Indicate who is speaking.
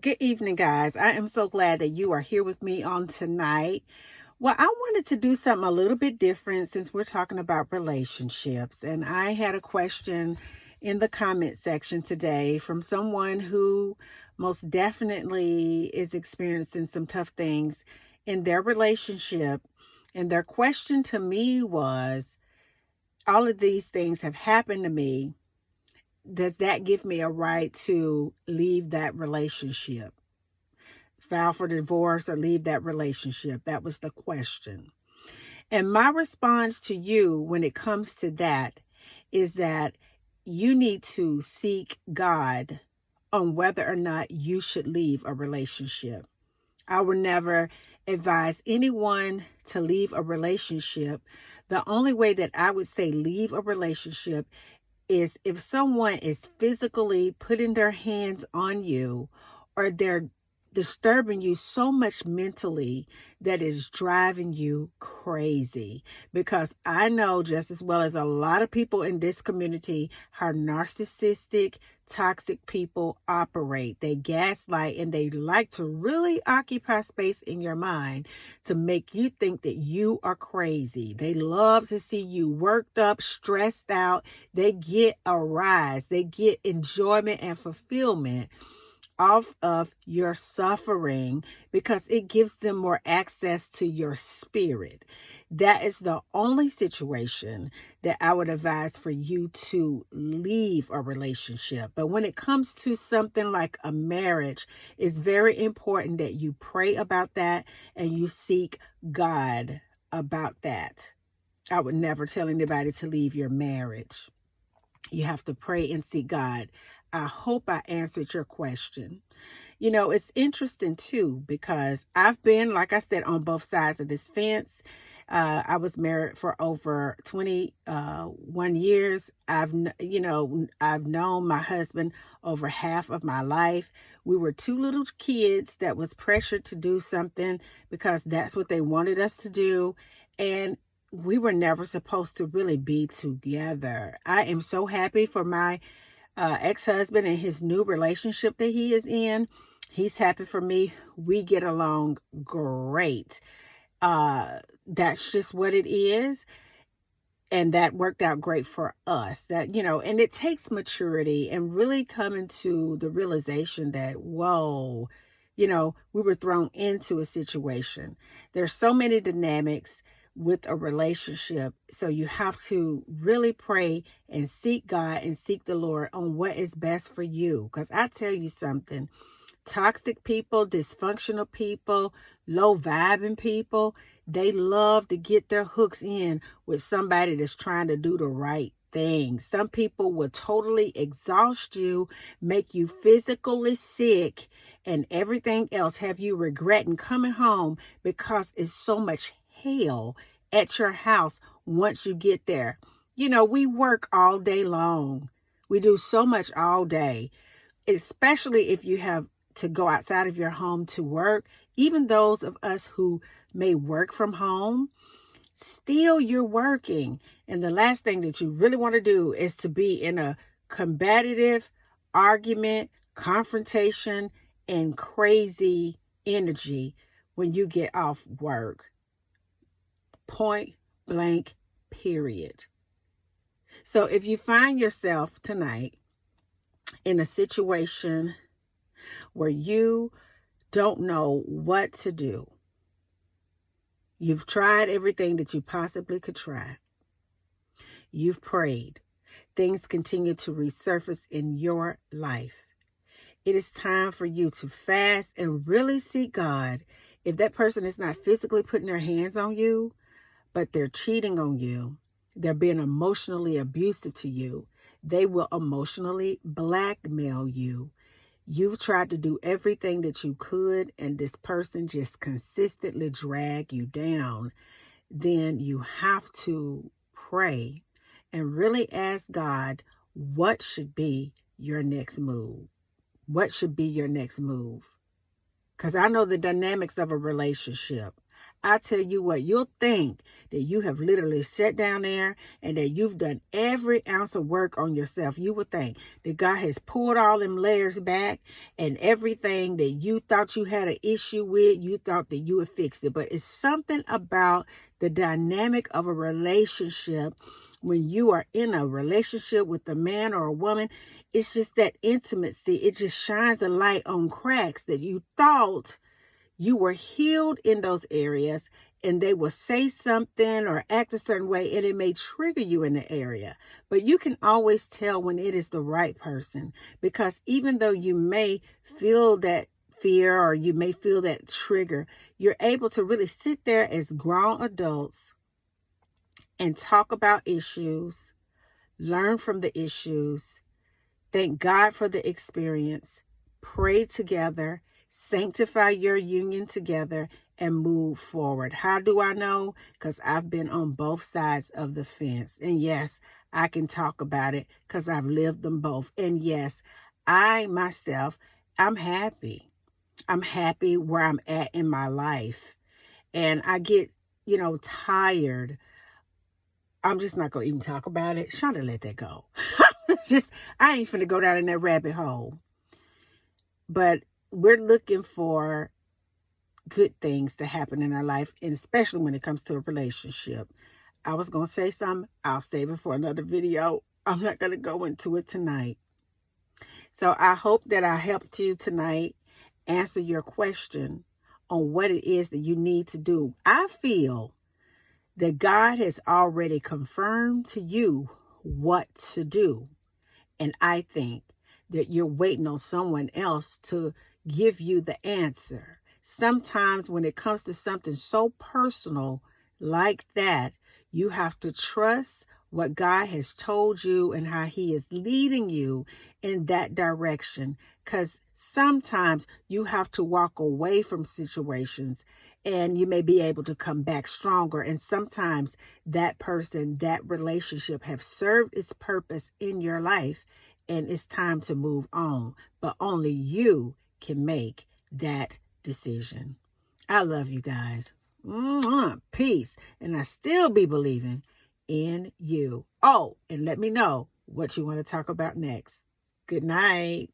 Speaker 1: Good evening, guys. I am so glad that you are here with me on tonight. Well, I wanted to do something a little bit different since we're talking about relationships. And I had a question in the comment section today from someone who most definitely is experiencing some tough things in their relationship. And their question to me was, all of these things have happened to me. Does that give me a right to leave that relationship? File for divorce or leave that relationship? That was the question. And my response to you when it comes to that is that you need to seek God on whether or not you should leave a relationship. I would never advise anyone to leave a relationship. The only way that I would say leave a relationship is if someone is physically putting their hands on you, or they're disturbing you so much mentally that is driving you crazy. Because I know just as well as a lot of people in this community how narcissistic, toxic people operate. They gaslight and they like to really occupy space in your mind to make you think that you are crazy. They love to see you worked up, stressed out. They get a rise. They get enjoyment and fulfillment off of your suffering because it gives them more access to your spirit. That is the only situation that I would advise for you to leave a relationship. But when it comes to something like a marriage, it's very important that you pray about that and you seek God about that. I would never tell anybody to leave your marriage. You have to pray and seek God. I hope I answered your question. You know, it's interesting too, because I've been, like I said, on both sides of this fence. I was married for over 21 years. I've known my husband over half of my life. We were two little kids that was pressured to do something because that's what they wanted us to do. And we were never supposed to really be together. I am so happy for my ex-husband and his new relationship that he is in. He's happy for me. We get along great. That's just what it is. And that worked out great for us. And it takes maturity and really coming to the realization that, whoa, we were thrown into a situation. There's so many dynamics with a relationship. So you have to really pray and seek God and seek the Lord on what is best for you. Because I tell you something, toxic people, dysfunctional people, low vibing people, they love to get their hooks in with somebody that's trying to do the right thing. Some people will totally exhaust you, make you physically sick, and everything else, have you regretting coming home because it's so much hell at your house once you get there. We work all day long. We do so much all day, especially if you have to go outside of your home to work. Even those of us who may work from home, still you're working. And the last thing that you really want to do is to be in a combative argument, confrontation, and crazy energy when you get off work. Point blank, period. So if you find yourself tonight in a situation where you don't know what to do, you've tried everything that you possibly could try, you've prayed, things continue to resurface in your life, it is time for you to fast and really seek God. If that person is not physically putting their hands on you, but they're cheating on you, they're being emotionally abusive to you, they will emotionally blackmail you. You've tried to do everything that you could, and this person just consistently drag you down. Then you have to pray and really ask God, what should be your next move? What should be your next move? Because I know the dynamics of a relationship. I tell you what, you'll think that you have literally sat down there and that you've done every ounce of work on yourself. You would think that God has pulled all them layers back, and everything that you thought you had an issue with, you thought that you would fix it. But it's something about the dynamic of a relationship. When you are in a relationship with a man or a woman, it's just that intimacy. It just shines a light on cracks that you thought you were healed in those areas, and they will say something or act a certain way, and it may trigger you in the area. But you can always tell when it is the right person, because even though you may feel that fear or you may feel that trigger, you're able to really sit there as grown adults and talk about issues, learn from the issues, thank God for the experience, pray together, sanctify your union together, and move forward. How do I know? Because I've been on both sides of the fence. And yes, I can talk about it because I've lived them both. And yes, I myself, I'm happy. I'm happy where I'm at in my life. And I get, tired. I'm just not going to even talk about it. Shonda, let that go. I ain't finna go down in that rabbit hole. But we're looking for good things to happen in our life, and especially when it comes to a relationship. I was going to say something. I'll save it for another video. I'm not going to go into it tonight. So I hope that I helped you tonight answer your question on what it is that you need to do. I feel that God has already confirmed to you what to do. And I think that you're waiting on someone else to give you the answer. Sometimes when it comes to something so personal like that, you have to trust what God has told you and how he is leading you in that direction. Because sometimes you have to walk away from situations and you may be able to come back stronger. And sometimes that person, that relationship have served its purpose in your life, and it's time to move on. But only you can make that decision. I love you guys. Peace. And I still be believing in you. Oh, and let me know what you want to talk about next. Good night.